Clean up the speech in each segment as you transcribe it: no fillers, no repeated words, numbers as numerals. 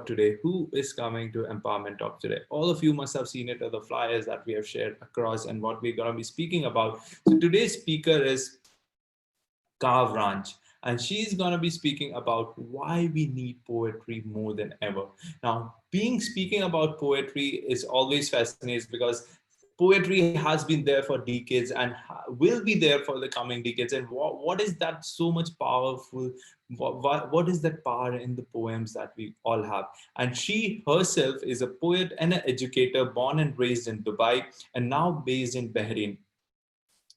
about today? Who is coming to Empowerment Talk today? All of you must have seen it, or the flyers that we have shared across and what we're going to be speaking about. So today's speaker is Kaav Ranj, and she's going to be speaking about why we need poetry more than ever. Now, being speaking about poetry is always fascinating because poetry has been there for decades and will be there for the coming decades. And what is that so much powerful? What is that power in the poems that we all have? And she herself is a poet and an educator, born and raised in Dubai and now based in Bahrain.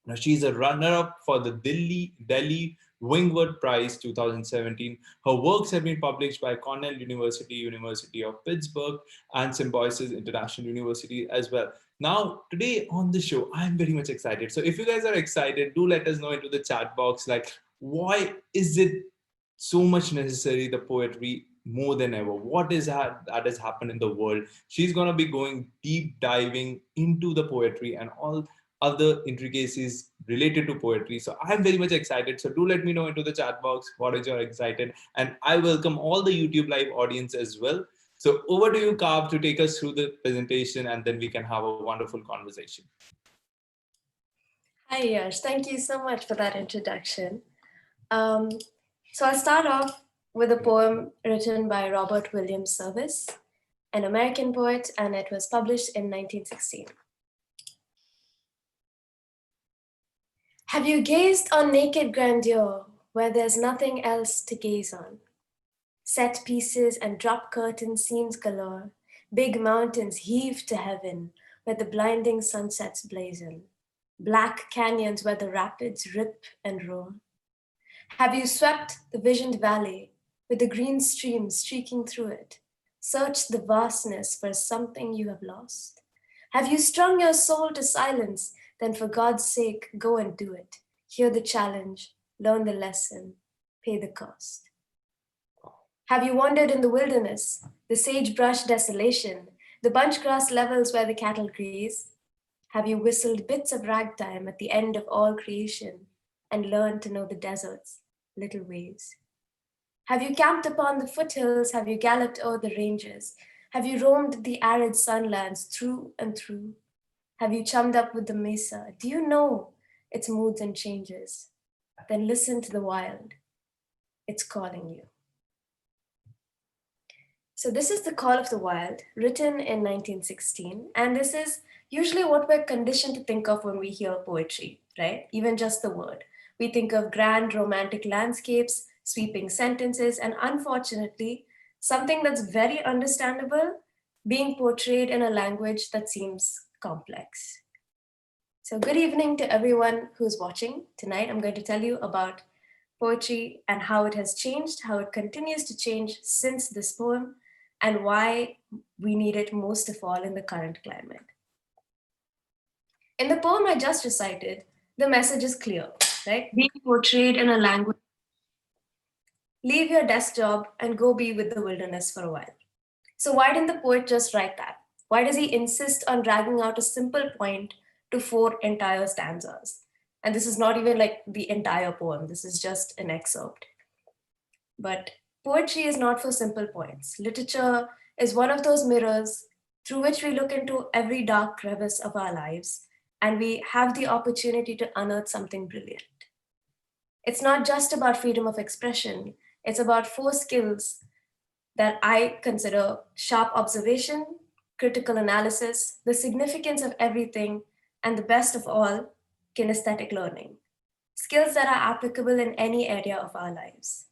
Now, she's a runner-up for the Delhi Wingwood Prize 2017. Her works have been published by Cornell University, University of Pittsburgh, and Symbiosis International University as well. Now, today on the show, I'm very much excited. So if you guys are excited, do let us know into the chat box, like, why is it so much necessary, the poetry, more than ever? What is that has happened in the world? She's going to be going deep diving into the poetry and all other intricacies related to poetry. So I'm very much excited. So do let me know into the chat box what is your excited. And I welcome all the YouTube live audience as well. So over to you, Kaav, to take us through the presentation, and then we can have a wonderful conversation. Hi, Yash. Thank you so much for that introduction. So I'll start off with a poem written by Robert William Service, an American poet, and it was published in 1916. Have you gazed on naked grandeur where there's nothing else to gaze on? Set pieces and drop curtain scenes galore, big mountains heave to heaven where the blinding sunsets blazon, black canyons where the rapids rip and roar. Have you swept the visioned valley with the green stream streaking through it? Searched the vastness for something you have lost? Have you strung your soul to silence? Then for God's sake, go and do it. Hear the challenge, learn the lesson, pay the cost. Have you wandered in the wilderness, the sagebrush desolation, the bunch grass levels where the cattle graze? Have you whistled bits of ragtime at the end of all creation and learned to know the desert's little ways? Have you camped upon the foothills? Have you galloped o'er the ranges? Have you roamed the arid sunlands through and through? Have you chummed up with the mesa? Do you know its moods and changes? Then listen to the wild. It's calling you. So this is The Call of the Wild, written in 1916. And this is usually what we're conditioned to think of when we hear poetry, right? Even just the word. We think of grand romantic landscapes, sweeping sentences, and unfortunately, something that's very understandable being portrayed in a language that seems complex. So good evening to everyone who's watching. Tonight, I'm going to tell you about poetry and how it has changed, how it continues to change since this poem, and why we need it most of all in the current climate. In the poem I just recited, the message is clear, right? Being portrayed in a language. Leave your desk job and go be with the wilderness for a while. So why didn't the poet just write that? Why does he insist on dragging out a simple point to 4 entire stanzas? And this is not even like the entire poem. This is just an excerpt. But poetry is not for simple points. Literature is one of those mirrors through which we look into every dark crevice of our lives, and we have the opportunity to unearth something brilliant. It's not just about freedom of expression. It's about 4 skills that I consider: sharp observation, critical analysis, the significance of everything, and the best of all, kinesthetic learning. Skills that are applicable in any area of our lives.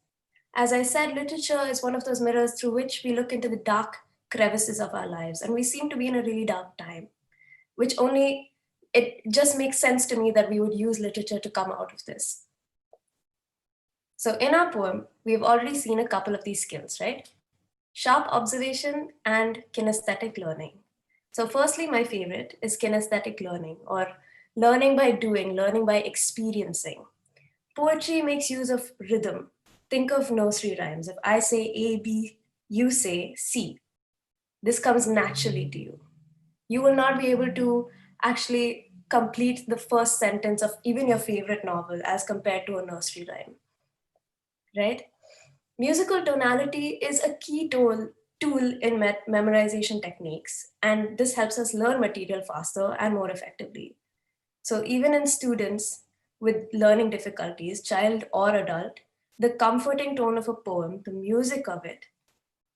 As I said, literature is one of those mirrors through which we look into the dark crevices of our lives, and we seem to be in a really dark time, it just makes sense to me that we would use literature to come out of this. So in our poem, we've already seen a couple of these skills, right? Sharp observation and kinesthetic learning. So firstly, my favorite is kinesthetic learning, or learning by doing, learning by experiencing. Poetry makes use of rhythm. Think of nursery rhymes. If I say A, B, you say C. This comes naturally to you. You will not be able to actually complete the first sentence of even your favorite novel as compared to a nursery rhyme, right? Musical tonality is a key tool tool in memorization techniques, and this helps us learn material faster and more effectively. So even in students with learning difficulties, child or adult, the comforting tone of a poem, the music of it,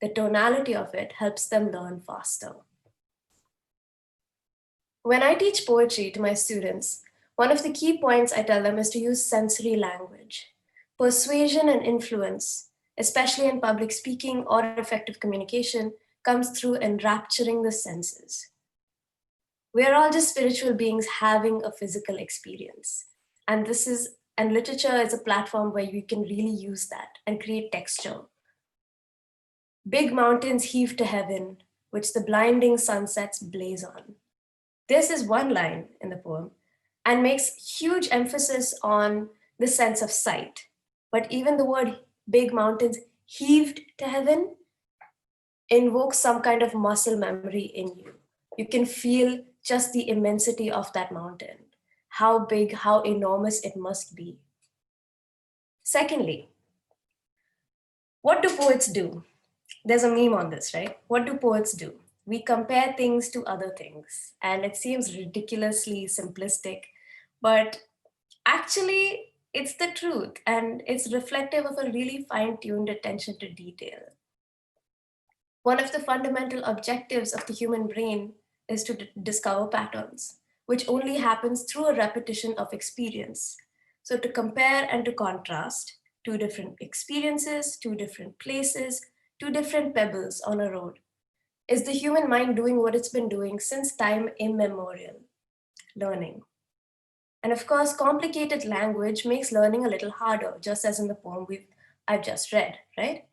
the tonality of it helps them learn faster. When I teach poetry to my students, one of the key points I tell them is to use sensory language. Persuasion and influence, especially in public speaking or effective communication, comes through enrapturing the senses. We are all just spiritual beings having a physical experience. And literature is a platform where you can really use that and create texture. Big mountains heave to heaven, which the blinding sunsets blaze on. This is one line in the poem and makes huge emphasis on the sense of sight. But even the word big mountains heaved to heaven invokes some kind of muscle memory in you. You can feel just the immensity of that mountain, how big, how enormous it must be. Secondly, what do poets do? There's a meme on this, right? What do poets do? We compare things to other things, and it seems ridiculously simplistic, but actually, it's the truth, and it's reflective of a really fine tuned attention to detail. One of the fundamental objectives of the human brain is to discover patterns, which only happens through a repetition of experience. So, to compare and to contrast two different experiences, two different places, two different pebbles on a road, is the human mind doing what it's been doing since time immemorial, learning. And of course, complicated language makes learning a little harder, just as in the poem I've just read, right?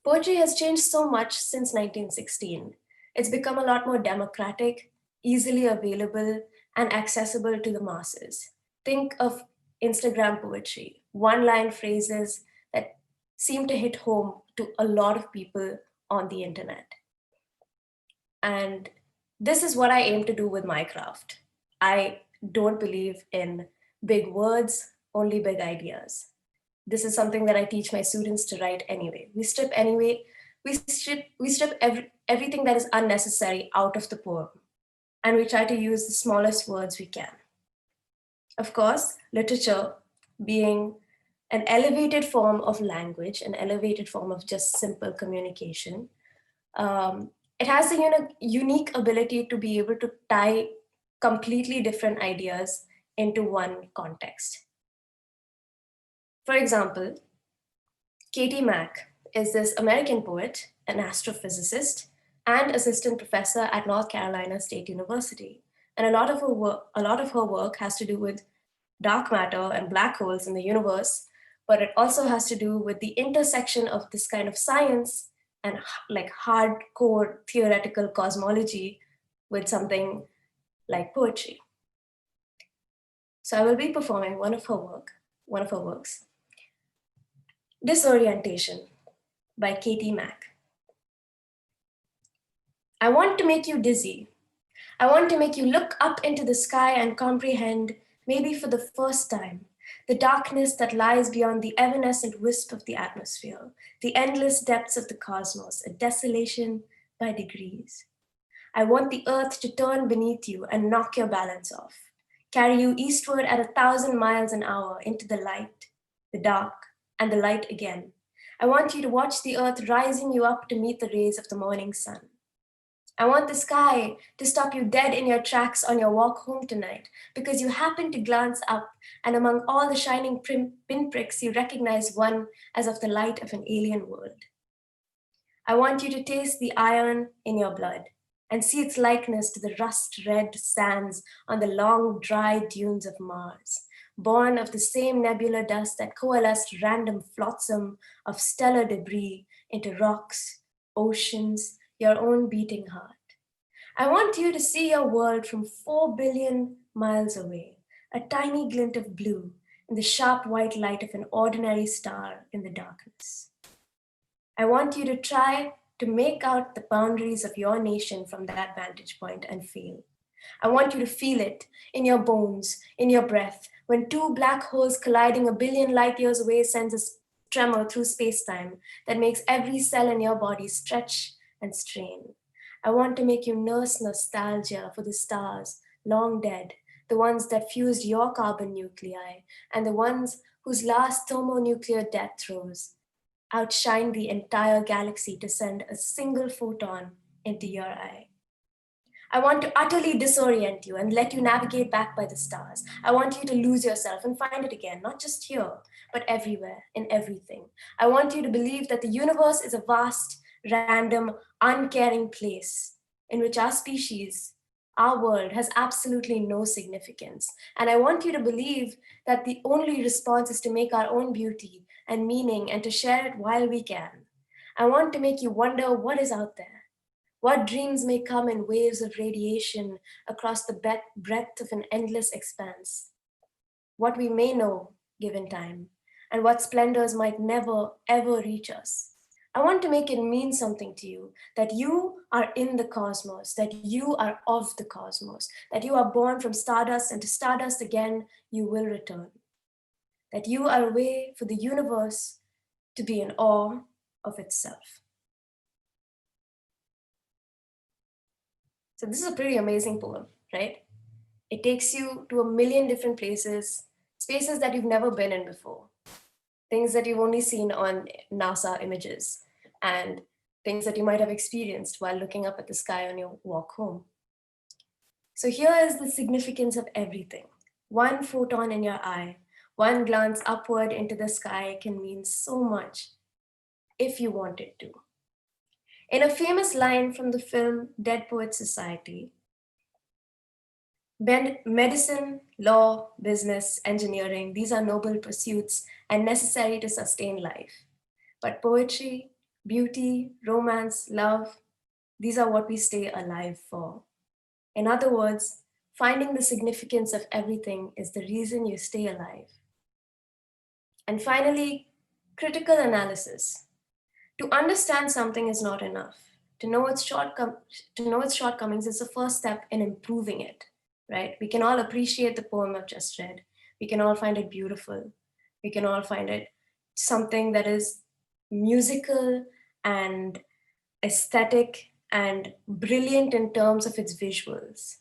Poetry has changed so much since 1916. It's become a lot more democratic, easily available, and accessible to the masses. Think of Instagram poetry, one line phrases that seem to hit home to a lot of people on the internet. And this is what I aim to do with my craft. I don't believe in big words, only big ideas. This is something that I teach my students to write anyway. We strip everything that is unnecessary out of the poem, and we try to use the smallest words we can. Of course, literature being an elevated form of language, an elevated form of just simple communication, it has the unique ability to be able to tie completely different ideas into one context. For example, Katie Mack is this American poet, an astrophysicist, and assistant professor at North Carolina State University. And a lot of her work has to do with dark matter and black holes in the universe, but it also has to do with the intersection of this kind of science and like hardcore theoretical cosmology with something like poetry. So I will be performing one of her works, Disorientation by Katie Mack. I want to make you dizzy. I want to make you look up into the sky and comprehend, maybe for the first time, the darkness that lies beyond the evanescent wisp of the atmosphere, the endless depths of the cosmos, a desolation by degrees. I want the earth to turn beneath you and knock your balance off, carry you eastward at 1,000 miles an hour into the light, the dark, and the light again. I want you to watch the earth rising you up to meet the rays of the morning sun. I want the sky to stop you dead in your tracks on your walk home tonight because you happen to glance up and among all the shining pinpricks you recognize one as of the light of an alien world. I want you to taste the iron in your blood and see its likeness to the rust-red sands on the long, dry dunes of Mars, born of the same nebula dust that coalesced random flotsam of stellar debris into rocks, oceans, your own beating heart. I want you to see your world from 4 billion miles away, a tiny glint of blue in the sharp white light of an ordinary star in the darkness. I want you to try to make out the boundaries of your nation from that vantage point and fail. I want you to feel it in your bones, in your breath, when two black holes colliding 1 billion light years away sends a tremor through space-time that makes every cell in your body stretch and strain. I want to make you nurse nostalgia for the stars, long dead, the ones that fused your carbon nuclei, and the ones whose last thermonuclear death throes outshine the entire galaxy to send a single photon into your eye. I want to utterly disorient you and let you navigate back by the stars. I want you to lose yourself and find it again, not just here, but everywhere, in everything. I want you to believe that the universe is a vast, random, uncaring place in which our species, our world, has absolutely no significance. And I want you to believe that the only response is to make our own beauty and meaning and to share it while we can. I want to make you wonder what is out there, what dreams may come in waves of radiation across the breadth of an endless expanse? What we may know given time, and what splendors might never, ever reach us. I want to make it mean something to you that you are in the cosmos, that you are of the cosmos, that you are born from stardust, and to stardust again you will return, that you are a way for the universe to be in awe of itself. So, this is a pretty amazing poem, right? It takes you to a million different places, spaces that you've never been in before, things that you've only seen on NASA images, and things that you might have experienced while looking up at the sky on your walk home. So here is the significance of everything. One photon in your eye, one glance upward into the sky can mean so much if you want it to. In a famous line from the film Dead Poets Society, medicine, law, business, engineering, these are noble pursuits and necessary to sustain life. But poetry, beauty, romance, love, these are what we stay alive for. In other words, finding the significance of everything is the reason you stay alive. And finally, critical analysis. To understand something is not enough. To know its shortcomings is the first step in improving it, right? We can all appreciate the poem I've just read. We can all find it beautiful. We can all find it something that is musical and aesthetic and brilliant in terms of its visuals.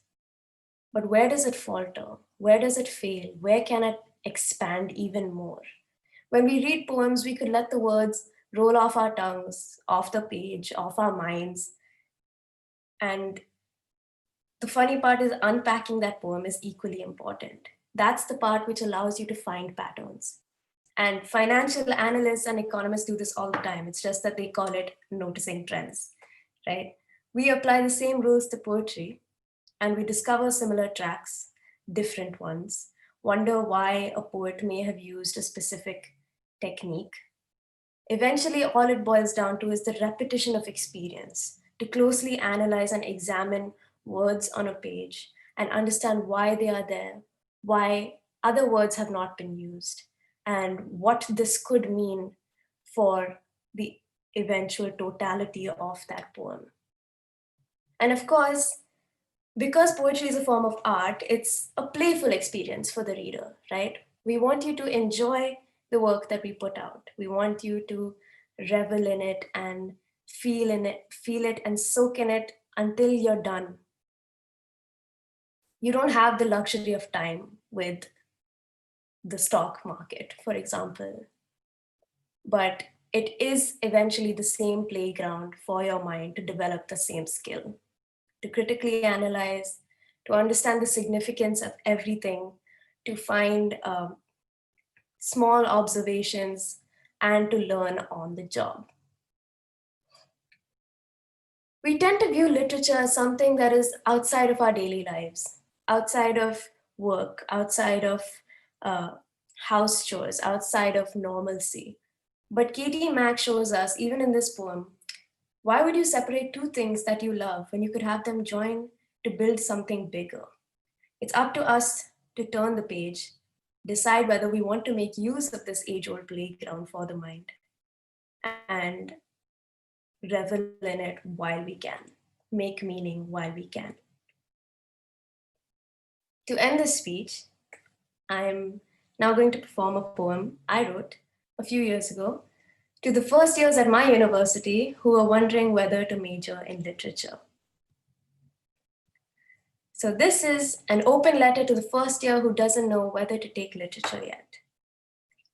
But where does it falter? Where does it fail? Where can it expand even more? When we read poems, we could let the words roll off our tongues, off the page, off our minds. And the funny part is unpacking that poem is equally important. That's the part which allows you to find patterns. And financial analysts and economists do this all the time. It's just that they call it noticing trends, right? We apply the same rules to poetry and we discover similar tracks, different ones, wonder why a poet may have used a specific technique. Eventually, all it boils down to is the repetition of experience, to closely analyze and examine words on a page and understand why they are there, why other words have not been used, and what this could mean for the eventual totality of that poem. And of course, because poetry is a form of art, it's a playful experience for the reader, right? We want you to enjoy the work that we put out. We want you to revel in it and feel it and soak in it until you're done. You don't have the luxury of time with the stock market, for example, but it is eventually the same playground for your mind to develop the same skill, to critically analyze, to understand the significance of everything, to find small observations, and to learn on the job. We tend to view literature as something that is outside of our daily lives, outside of work, outside of uh, house chores, outside of normalcy. But Katie Mack shows us, even in this poem, why would you separate two things that you love when you could have them join to build something bigger? It's up to us to turn the page, decide whether we want to make use of this age old playground for the mind, and revel in it while we can, make meaning while we can. To end this speech, I'm now going to perform a poem I wrote a few years ago To the first years at my university who were wondering whether to major in literature. So, this is an open letter to the first year who doesn't know whether to take literature yet.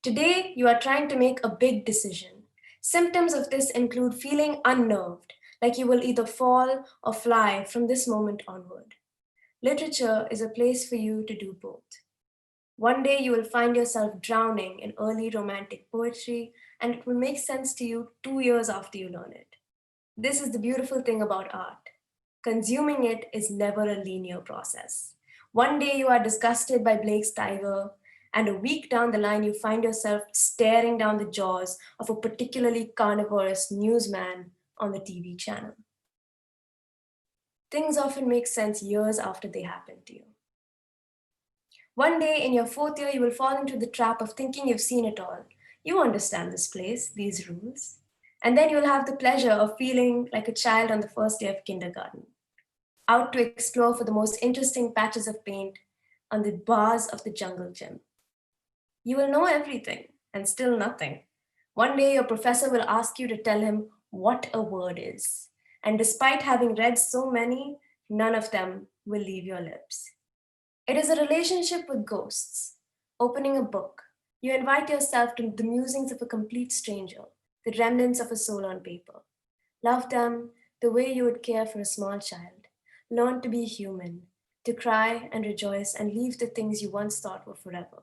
Today, you are trying to make a big decision. Symptoms of this include feeling unnerved, like you will either fall or fly from this moment onward. Literature is a place for you to do both. One day you will find yourself drowning in early romantic poetry, and it will make sense to you 2 years after you learn it. This is the beautiful thing about art. Consuming it is never a linear process. One day you are disgusted by Blake's tiger, and a week down the line you find yourself staring down the jaws of a particularly carnivorous newsman on the TV channel. Things often make sense years after they happen to you. One day in your fourth year, you will fall into the trap of thinking you've seen it all. You understand this place, these rules. And then you'll have the pleasure of feeling like a child on the first day of kindergarten, out to explore for the most interesting patches of paint on the bars of the jungle gym. You will know everything and still nothing. One day, your professor will ask you to tell him what a word is. And despite having read so many, none of them will leave your lips. It is a relationship with ghosts. Opening a book, you invite yourself to the musings of a complete stranger, the remnants of a soul on paper. Love them the way you would care for a small child. Learn to be human, to cry and rejoice and leave the things you once thought were forever.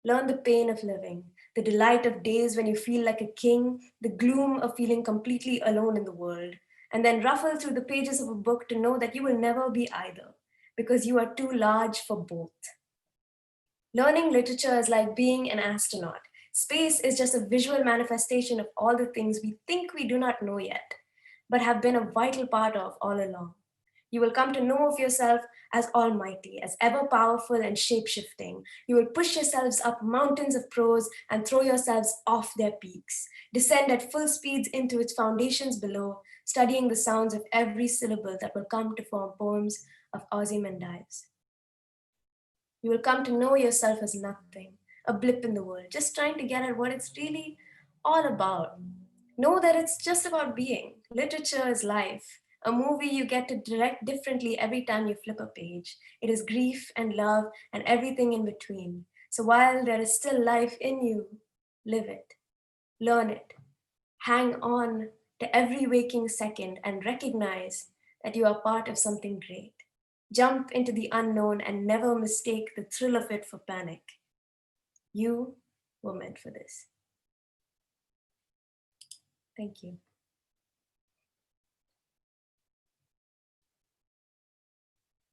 Learn the pain of living, the delight of days when you feel like a king, the gloom of feeling completely alone in the world, and then ruffle through the pages of a book to know that you will never be either, because you are too large for both. Learning literature is like being an astronaut. Space is just a visual manifestation of all the things we think we do not know yet, but have been a vital part of all along. You will come to know of yourself as almighty, as ever powerful and shape shifting. You will push yourselves up mountains of prose and throw yourselves off their peaks. Descend at full speeds into its foundations below, studying the sounds of every syllable that will come to form poems of Ozymandias. You will come to know yourself as nothing, a blip in the world, just trying to get at what it's really all about. Know that it's just about being. Literature is life. A movie you get to direct differently every time you flip a page. It is grief and love and everything in between. So while there is still life in you, live it, learn it, hang on to every waking second and recognize that you are part of something great. Jump into the unknown and never mistake the thrill of it for panic. You were meant for this. Thank you.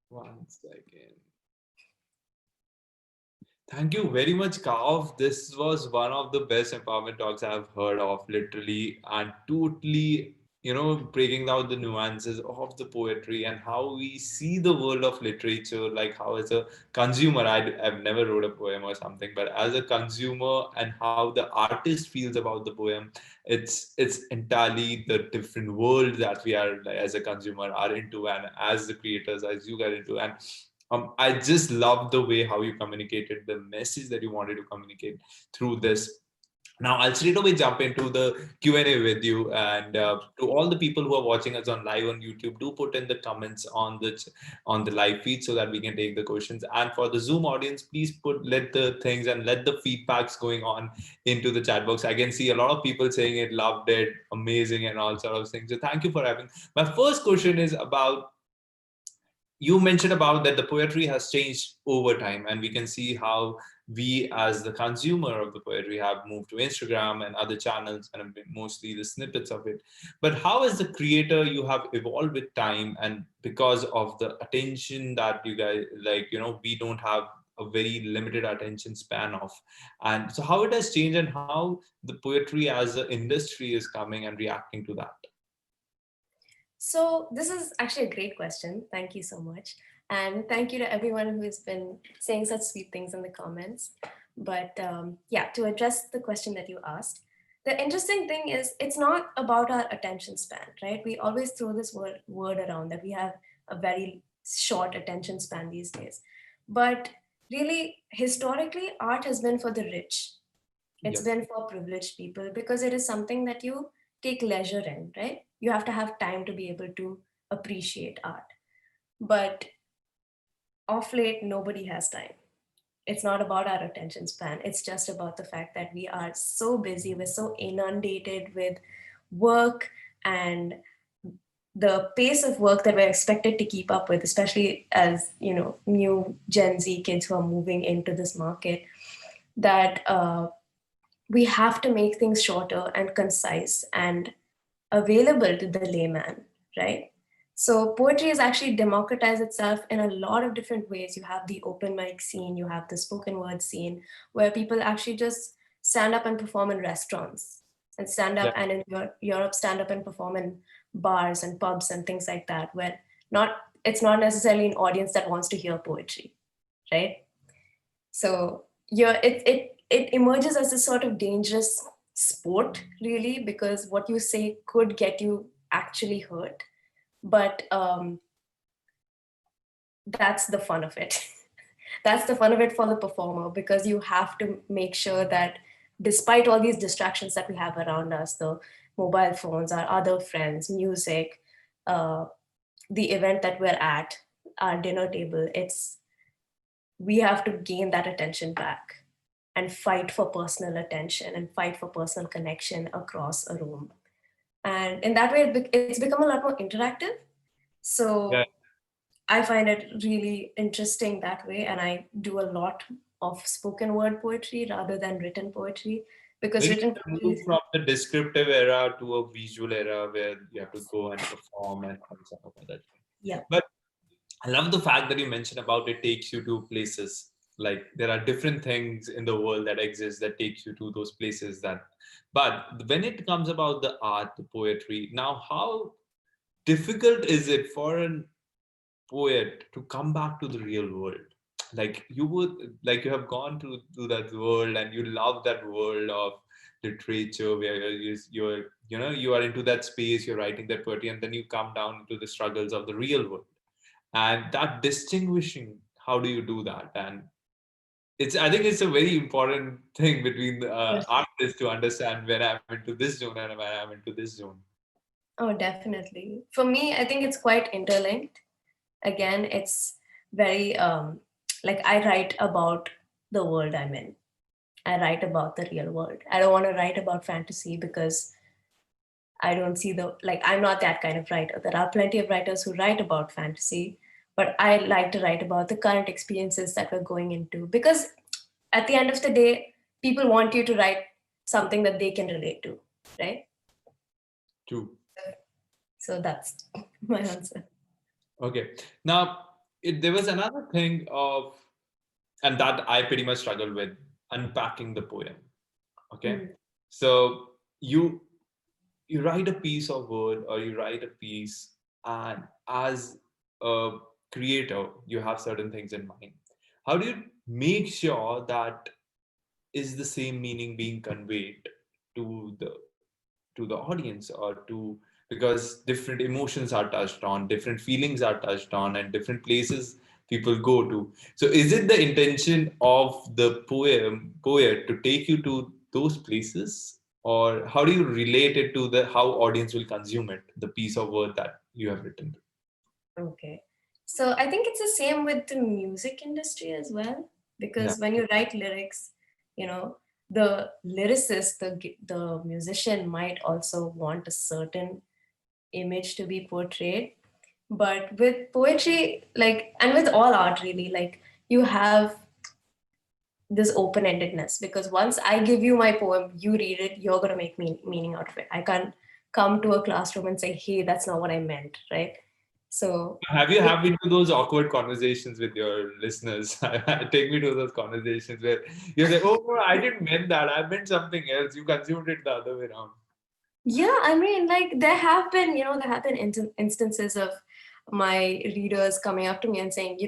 One second. Thank you very much, Kaav. This was one of the best empowerment talks I've heard of, literally, and totally, breaking down the nuances of the poetry and how we see the world of literature. Like how, as a consumer, I've never wrote a poem or something, but as a consumer and how the artist feels about the poem, it's entirely the different world that we are, like, as a consumer are into, and as the creators, as you get into, and I just love the way how you communicated the message that you wanted to communicate through this. Now I'll straight away jump into the Q&A with you, and to all the people who are watching us on live on YouTube, do put in the comments on the live feed so that we can take the questions. And for the Zoom audience, please let the things and let the feedbacks going on into the chat box. I can see a lot of people saying it, loved it, amazing, and all sort of things. So thank you for having. My first question is about, you mentioned about that the poetry has changed over time, and we can see how we as the consumer of the poetry have moved to Instagram and other channels, and mostly the snippets of it. But how, as the creator, you have evolved with time, and because of the attention that you guys, like, we don't have a very limited attention span of, and so how it has changed, and how the poetry as an industry is coming and reacting to that. So, this is actually a great question. Thank you so much. And thank you to everyone who has been saying such sweet things in the comments. But yeah, to address the question that you asked, the interesting thing is it's not about our attention span, right? We always throw this word around that we have a very short attention span these days. But really, historically, art has been for the rich. It's Yep. been for privileged people because it is something that you take leisure in, right? You have to have time to be able to appreciate art. But of late, nobody has time. It's not about our attention span. It's just about the fact that we are so busy, we're so inundated with work and the pace of work that we're expected to keep up with, especially as new Gen Z kids who are moving into this market, that we have to make things shorter and concise and available to the layman, right? So poetry has actually democratized itself in a lot of different ways. You have the open mic scene, you have the spoken word scene, where people actually just stand up and perform in restaurants, and stand up Yeah. and in Europe stand up and perform in bars and pubs and things like that, where not it's not necessarily an audience that wants to hear poetry, right? So yeah, it emerges as a sort of dangerous sport, really, because what you say could get you actually hurt. But that's the fun of it. That's the fun of it for the performer, because you have to make sure that despite all these distractions that we have around us, the mobile phones, our other friends, music, uh, the event that we're at, our dinner table, it's we have to gain that attention back and fight for personal attention and fight for personal connection across a room. And in that way, it's become a lot more interactive. Yeah. So I find it really interesting that way. And I do a lot of spoken word poetry rather than written poetry, because Maybe written we move poetry, from the descriptive era to a visual era where you have to go and perform and stuff like that. yeah, But I love the fact that you mentioned about it takes you to places. Like there are different things in the world that exist that takes you to those places that, but when it comes about the art, the poetry, now how difficult is it for an poet to come back to the real world? Like you would, like you have gone to that world and you love that world of literature where you are into that space, you're writing that poetry, and then you come down into the struggles of the real world, and that distinguishing, how do you do that? And I think it's a very important thing between the for sure. artists to understand when I'm into this zone and when I'm into this zone. Oh, definitely. For me, I think it's quite interlinked. Again, it's very like I write about the world I'm in. I write about the real world. I don't want to write about fantasy because I don't see I'm not that kind of writer. There are plenty of writers who write about fantasy, but I like to write about the current experiences that we're going into, because at the end of the day, people want you to write something that they can relate to, right? True. So that's my answer. Okay. Now, there was another thing of, and that I pretty much struggled with, unpacking the poem. Okay. Mm. So you you write a piece of word or you write a piece, and as a creator, you have certain things in mind. How do you make sure that is the same meaning being conveyed to the audience, or to, because different emotions are touched on, different feelings are touched on, and different places people go to. So is it the intention of the poet to take you to those places, or how do you relate it to the how audience will consume it, the piece of word that you have written? Okay. So I think it's the same with the music industry as well, Yeah. because when you write lyrics, you know, the lyricist, the musician might also want a certain image to be portrayed. But with poetry, and with all art really, you have this open-endedness, because once I give you my poem, you read it, you're going to make meaning out of it. I can't come to a classroom and say, hey, that's not what I meant, right? So Have you have into those awkward conversations with your listeners? Take me to those conversations where you say, "Oh no, I didn't mean that. I meant something else. You consumed it the other way around." yeah, I mean, there have been instances of my readers coming up to me and saying,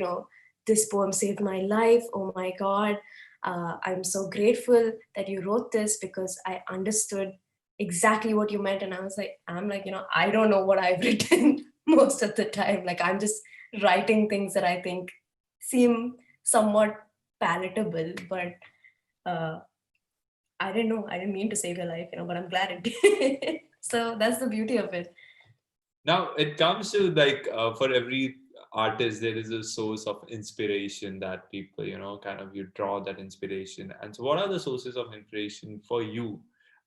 this poem saved my life. Oh my God. I'm so grateful that you wrote this because I understood exactly what you meant. And I'm like, I don't know what I've written most of the time. Like, I'm just writing things that I think seem somewhat palatable, but uh, I didn't know. I didn't mean to save your life, but I'm glad it did. So that's the beauty of it. Now it comes to like for every artist there is a source of inspiration that people kind of you draw that inspiration. And so what are the sources of inspiration for you?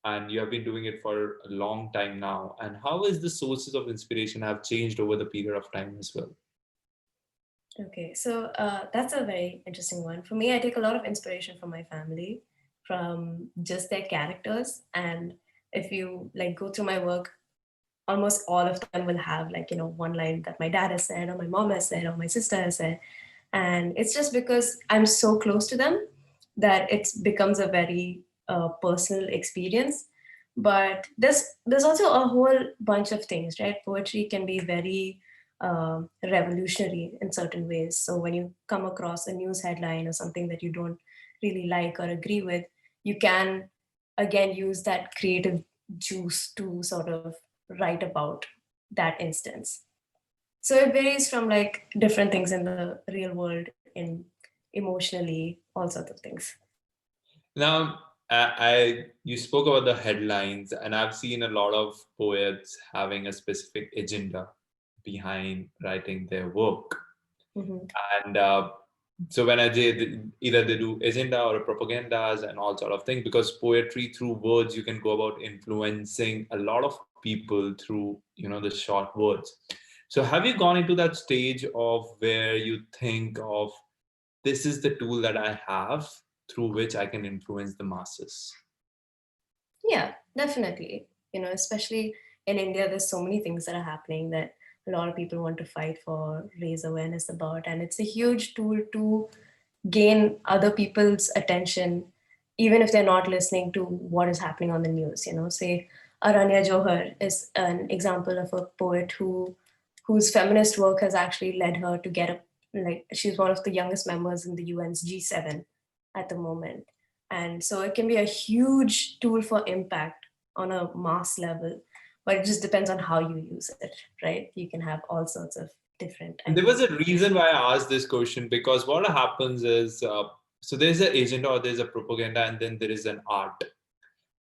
And you have been doing it for a long time now, and how is the sources of inspiration have changed over the period of time as well? Okay, so that's a very interesting one. For me, I take a lot of inspiration from my family, from just their characters. And if you like go through my work, almost all of them will have like, one line that my dad has said, or my mom has said, or my sister has said. And it's just because I'm so close to them that it becomes a very personal experience. But there's also a whole bunch of things, right? Poetry can be very revolutionary in certain ways. So when you come across a news headline or something that you don't really like or agree with, you can again use that creative juice to sort of write about that instance. So it varies from like different things in the real world, in emotionally, all sorts of things. Now, I you spoke about the headlines, and I've seen a lot of poets having a specific agenda behind writing their work. Hmm. And so when I did, either they do agenda or propagandas and all sort of things, because poetry through words you can go about influencing a lot of people through the short words. So have you gone into that stage of where you think of this is the tool that I have through which I can influence the masses? Yeah, definitely. Especially in India, there's so many things that are happening that a lot of people want to fight for, raise awareness about, and it's a huge tool to gain other people's attention, even if they're not listening to what is happening on the news. Say Aranya Johar is an example of a poet whose feminist work has actually led her to get a like she's one of the youngest members in the UN's G7 at the moment. And so it can be a huge tool for impact on a mass level, but it just depends on how you use it, right? You can have all sorts of different There was ideas. a reason why I asked this question, because what happens is so there's an agenda or there's a propaganda and then there is an art,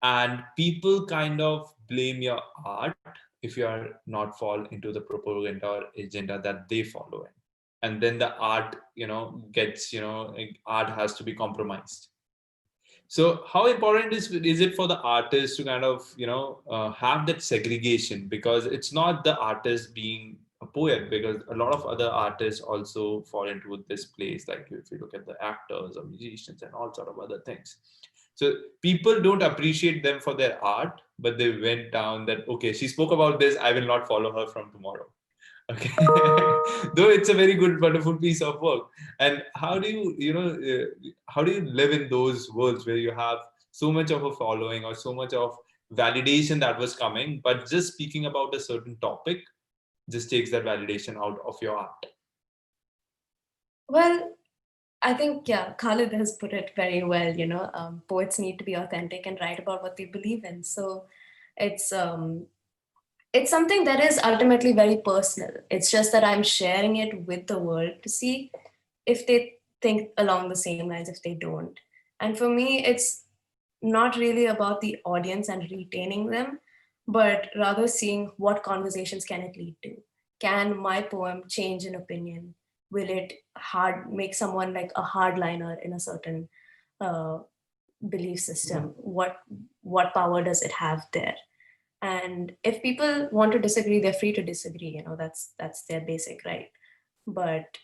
and people kind of blame your art if you are not fall into the propaganda or agenda that they follow in, and then the art gets art has to be compromised. So how important is it for the artist to kind of have that segregation? Because it's not the artist being a poet, because a lot of other artists also fall into this place. Like if you look at the actors or musicians and all sort of other things. So people don't appreciate them for their art, but they went down that okay, she spoke about this, I will not follow her from tomorrow. Okay. Though it's a very good wonderful piece of work. And how do how do you live in those worlds where you have so much of a following or so much of validation that was coming, but just speaking about a certain topic just takes that validation out of your art? Well, I think, yeah, Khalid has put it very well. Poets need to be authentic and write about what they believe in. So it's um, it's something that is ultimately very personal. It's just that I'm sharing it with the world to see if they think along the same lines, if they don't. And for me, it's not really about the audience and retaining them, but rather seeing what conversations can it lead to. Can my poem change an opinion? Will it hard make someone like a hardliner in a certain uh, belief system? What power does it have there? And if people want to disagree, they're free to disagree. That's their basic right. But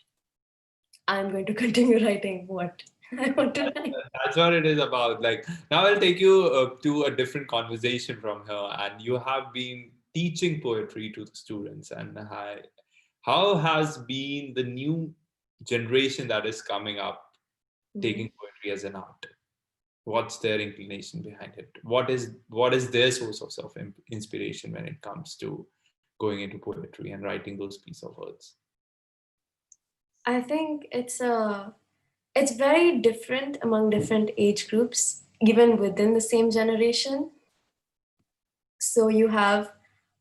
I'm going to continue writing what I want to write. That's what it is about. Like now, I'll take you to a different conversation from here. And you have been teaching poetry to the students, and how has been the new generation that is coming up Mhm. taking poetry as an art? What's their inclination behind it? What is their source of inspiration when it comes to going into poetry and writing those piece of words? I think it's very different among different age groups, even within the same generation. So you have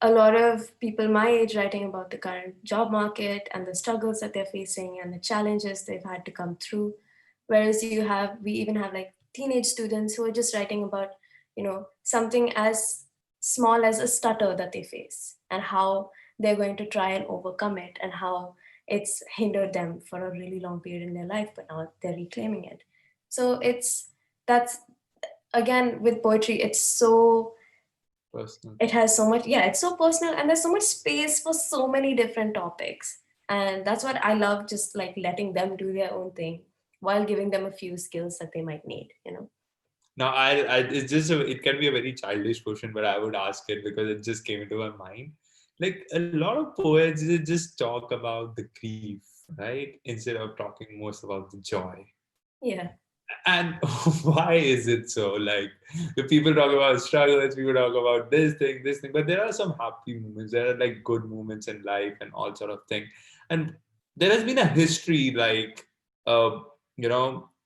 a lot of people my age writing about the current job market and the struggles that they're facing and the challenges they've had to come through. Whereas we even have like teenage students who are just writing about, something as small as a stutter that they face and how they're going to try and overcome it, and how it's hindered them for a really long period in their life, but now they're reclaiming it. So that's again with poetry, Personal. it has so much, yeah, it's so personal, and there's so much space for so many different topics. And that's what I love, just like letting them do their own thing while giving them a few skills that they might need. Now, it's just it can be a very childish question, but I would ask it because it just came into my mind. Like a lot of poets, they just talk about the grief, right, instead of talking most about the joy. Yeah. And why is it so? Like, the people talk about struggles, people talk about this thing, but there are some happy moments. There are like good moments in life and all sort of thing. And there has been a history, like, uh,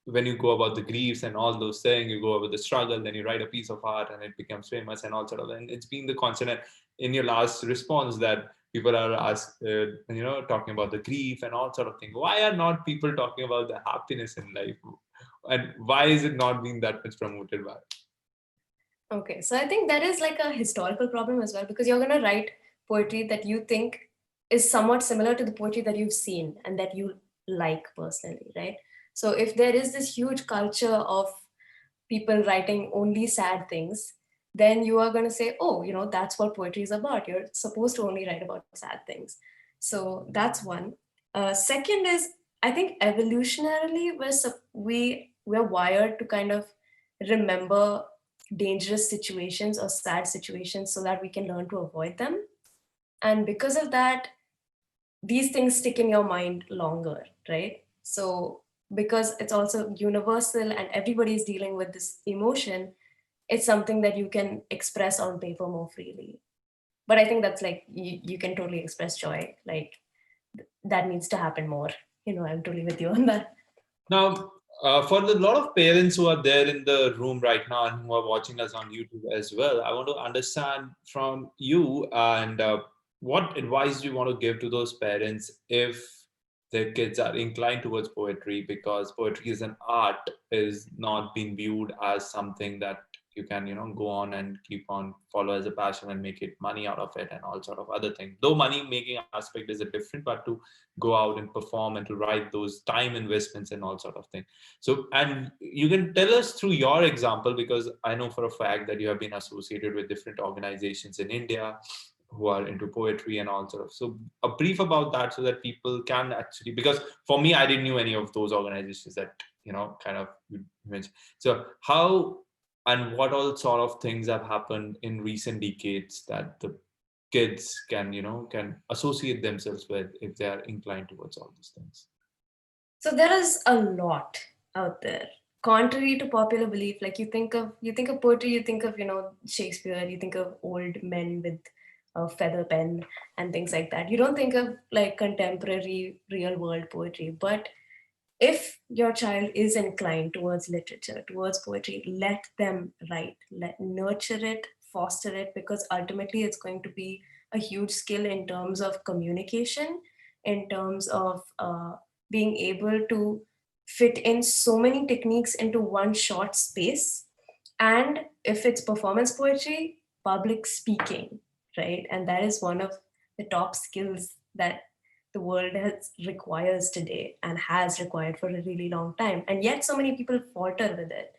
when you go about the griefs and all those things, you go over the struggle, then you write a piece of art and it becomes famous and all sort of. And it's been the constant in your last response that people are talking about the grief and all sort of thing. Why are not people talking about the happiness in life? And why is it not being that much promoted by? Okay, so I think that is like a historical problem as well, because you're going to write poetry that you think is somewhat similar to the poetry that you've seen and that you like personally, right? So if there is this huge culture of people writing only sad things, then you are going to say, oh, that's what poetry is about. You're supposed to only write about sad things. So that's one. Second is, I think evolutionarily, we're wired to kind of remember dangerous situations or sad situations so that we can learn to avoid them. And because of that, these things stick in your mind longer, right? So because it's also universal and everybody's dealing with this emotion, it's something that you can express on paper more freely. But I think that's like you can totally express joy. Like that needs to happen more. I'm totally with you on that. Now, for the lot of parents who are there in the room right now and who are watching us on YouTube as well, I want to understand from you and what advice do you want to give to those parents if their kids are inclined towards poetry, because poetry is an art, is not being viewed as something that you can go on and keep on follow as a passion and make it money out of it and all sort of other things, though money making aspect is a different, but to go out and perform and to write those time investments and all sort of thing. So, and you can tell us through your example, because I know for a fact that you have been associated with different organizations in India who are into poetry and all sort of. So a brief about that so that people can actually, because for me, I didn't knew any of those organizations that, kind of you mentioned. So how and what all sort of things have happened in recent decades that the kids can associate themselves with if they are inclined towards all these things? So there is a lot out there. Contrary to popular belief, like you think of poetry, you think of Shakespeare, you think of old men with a feather pen and things like that. You don't think of like contemporary real world poetry. But if your child is inclined towards literature, towards poetry, let them write, nurture it, foster it, because ultimately it's going to be a huge skill in terms of communication, in terms of being able to fit in so many techniques into one short space. And if it's performance poetry, public speaking, right? And that is one of the top skills that the world requires today and has required for a really long time. And yet so many people falter with it.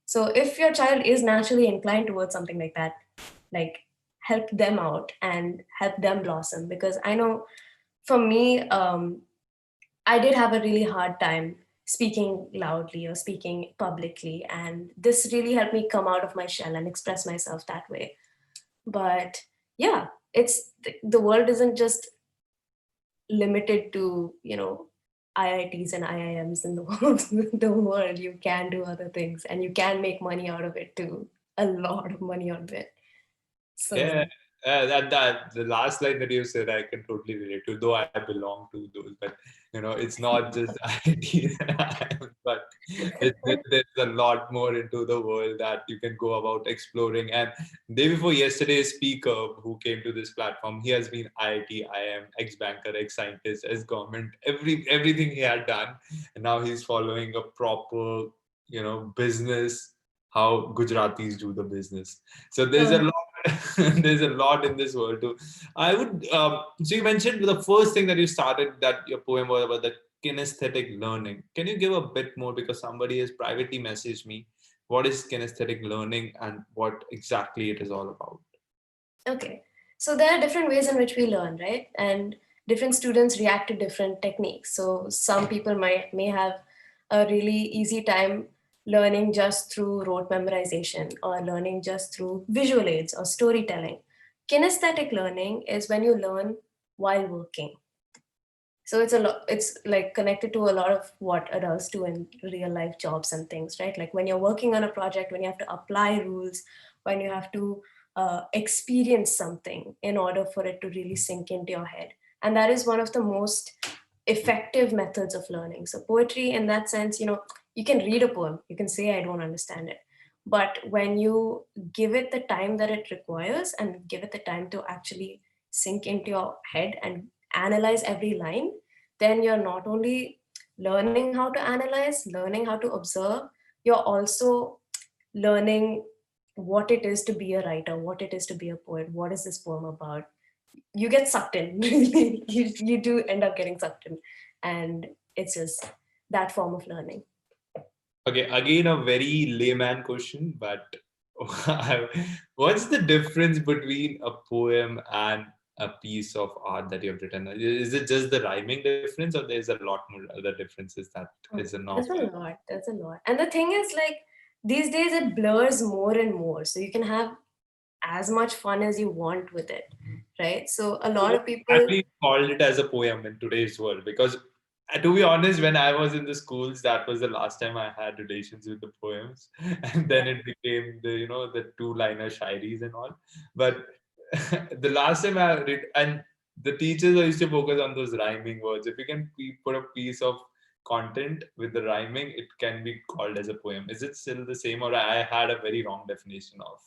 So if your child is naturally inclined towards something like that, like help them out and help them blossom. Because I know for me, I did have a really hard time speaking loudly or speaking publicly. And this really helped me come out of my shell and express myself that way. But yeah, it's the world isn't just limited to IITs and IIMs in the world. The world, you can do other things and you can make money out of it too, a lot of money out of it. Yeah, So that the last line that you said, I can totally relate to. Though I belong to those, but it's not just IT, but there's a lot more into the world that you can go about exploring. And day before yesterday's speaker who came to this platform, he has been IIT, IM, ex-banker, ex-scientist, ex-government, everything he had done, and now he's following a proper business, how Gujaratis do the business. So there's a Oh, lot, there's a lot in this world too. I would, so you mentioned the first thing that you started that your poem was about the kinesthetic learning. Can you give a bit more, because somebody has privately messaged me, what is kinesthetic learning and what exactly it is all about? okay. So there are different ways in which we learn, right? And different students react to different techniques. So some people may have a really easy time learning just through rote memorization or learning just through visual aids or storytelling. Kinesthetic learning is when you learn while working. So it's like connected to a lot of what adults do in real life jobs and things, right? Like when you're working on a project, when you have to apply rules, when you have to experience something in order for it to really sink into your head. And that is one of the most effective methods of learning. So poetry in that sense, you can read a poem, you can say I don't understand it, but when you give it the time that it requires and give it the time to actually sink into your head and analyze every line, then you're not only learning how to analyze, learning how to observe, you're also learning what it is to be a writer, what it is to be a poet, what is this poem about. You get sucked in. You do end up getting sucked in. And it's just that form of learning. Okay, again, a very layman question, but what's the difference between a poem and a piece of art that you've written? Is it just the rhyming difference, or there's a lot more other differences that is a There's a novel? lot. There's a lot. And the thing is, like, these days it blurs more and more. So you can have as much fun as you want with it, right? So a lot So of people, exactly called it as a poem in today's world? Because to be honest, when I was in the schools, that was the last time I had relations with the poems, and then it became the two-liner shairis and all. But the last time I read, and the teachers used to focus on those rhyming words. If you can put a piece of content with the rhyming, it can be called as a poem. Is it still the same, or I had a very wrong definition of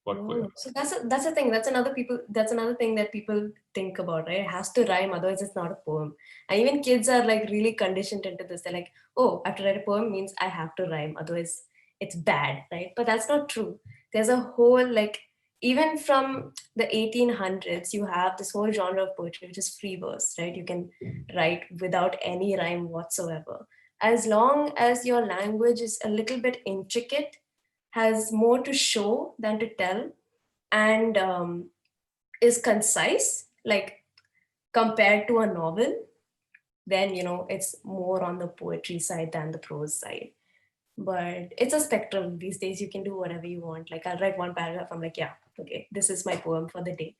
what no, poem? no. So that's the thing. That's another thing that people think about, right? It has to rhyme, otherwise it's not a poem. And even kids are like really conditioned into this. They're like, oh, I have to write a poem means I have to rhyme, otherwise it's bad, right? But that's not true. There's a whole like even from the 1800s, you have this whole genre of poetry, which is free verse, right? You can write without any rhyme whatsoever. As long as your language is a little bit intricate, has more to show than to tell, and is concise, like compared to a novel, then it's more on the poetry side than the prose side. But it's a spectrum these days. You can do whatever you want. Like I'll write one paragraph, I'm like, yeah, okay, this is my poem for the day.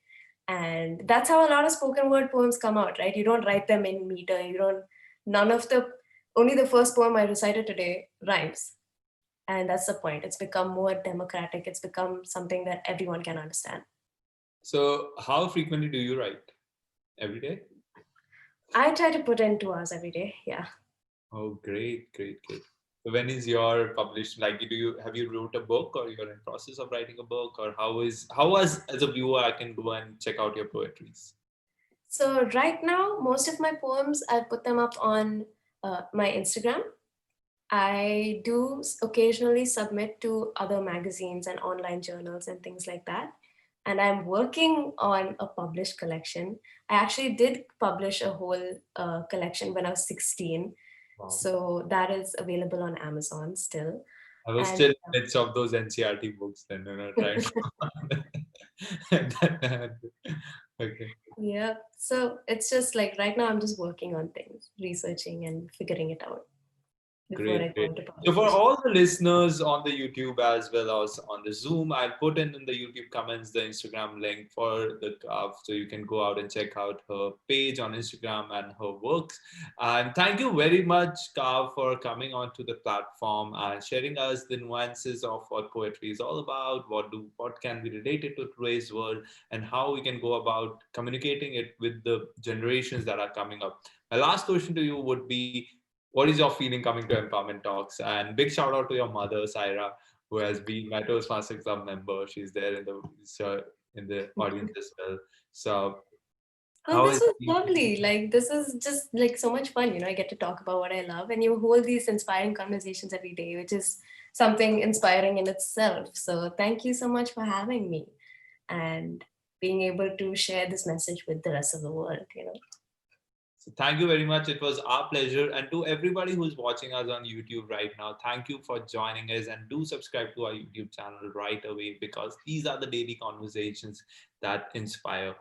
And that's how a lot of spoken word poems come out, right? You don't write them in meter. You don't none of the Only the first poem I recited today rhymes. And that's the point. It's become more democratic. It's become something that everyone can understand. So, how frequently do you write? Every day? I try to put in 2 hours every day. Yeah. Oh, great, great, great. So when is your published? Like, have you wrote a book, or you're in process of writing a book, or how as a viewer I can go and check out your poetries? So right now, most of my poems, I put them up on my Instagram. I do occasionally submit to other magazines and online journals and things like that. And I'm working on a published collection. I actually did publish a whole collection when I was 16. Wow. So that is available on Amazon still. I was And still in the midst of those NCRT books then, trying to. Okay. yeah, so it's just like right now I'm just working on things, researching and figuring it out before Great, I go great. into So for publication. all the listeners on the YouTube as well as on the Zoom, I'll put in the YouTube comments the Instagram link for the Kaav, so you can go out and check out her page on Instagram and her works. And thank you very much, Kaav, for coming onto the platform and sharing us the nuances of what poetry is all about, what can be related to today's world, and how we can go about communicating it with the generations that are coming up. My last question to you would be, what is your feeling coming to Empowerment Talks? And big shout out to your mother, Saira, who has been my Toastmasters Club member. She's there in the audience as well. So Well, How this is was it? lovely. Like, this is just like so much fun. I get to talk about what I love, and you hold these inspiring conversations every day, which is something inspiring in itself. So, thank you so much for having me and being able to share this message with the rest of the world. So thank you very much. It was our pleasure. And to everybody who's watching us on YouTube right now, thank you for joining us and do subscribe to our YouTube channel right away because these are the daily conversations that inspire.